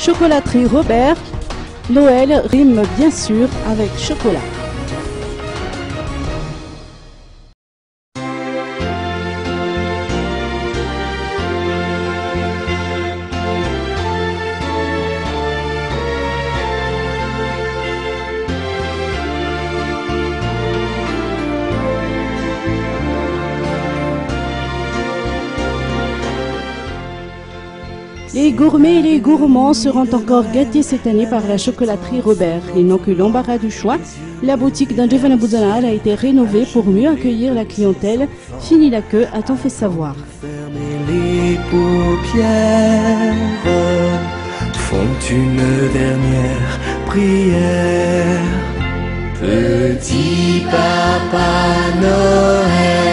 Chocolaterie Robert, Noël rime bien sûr avec chocolat. Les gourmets et les gourmands seront encore gâtés cette année par la chocolaterie Robert. Ils n'ont que l'embarras du choix. La boutique d'Andjefana Boudzanar a été rénovée pour mieux accueillir la clientèle. Fini la queue, a-t-on fait savoir. Fermer les paupières, font une dernière prière. Petit Papa Noël,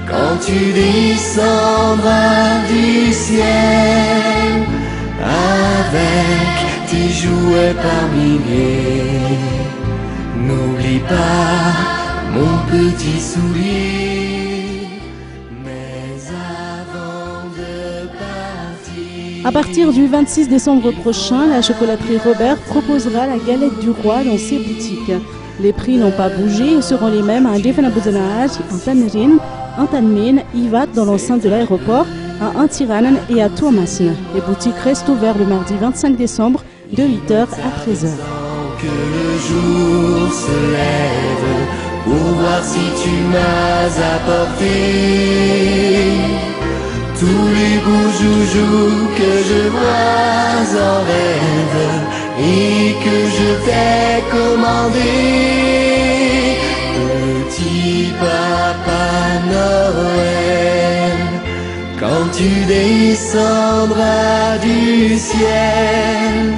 quand tu descendras du ciel, avec tes jouets par milliers, n'oublie pas mon petit soulier. Mais avant de partir, À partir du 26 décembre prochain, la chocolaterie Robert proposera la galette du roi dans ses boutiques. Les prix n'ont pas bougé et seront les mêmes à Andjefana Boudzanar, en Tannerin, en Tanmin, Ivat dans l'enceinte de l'aéroport, à Antiranen et à Tourmasne. Les boutiques restent ouvertes le mardi 25 décembre de 8h à 13h. que le jour se lève pour voir si tu m'as apporté tous les beaux joujoux que je vois en rêve et que je t'ai commandé. Petit Papa Noël, quand tu descendras du ciel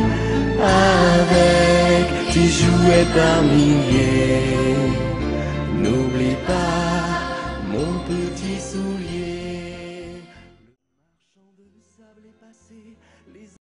avec tes jouets par milliers, n'oublie pas mon petit soulier.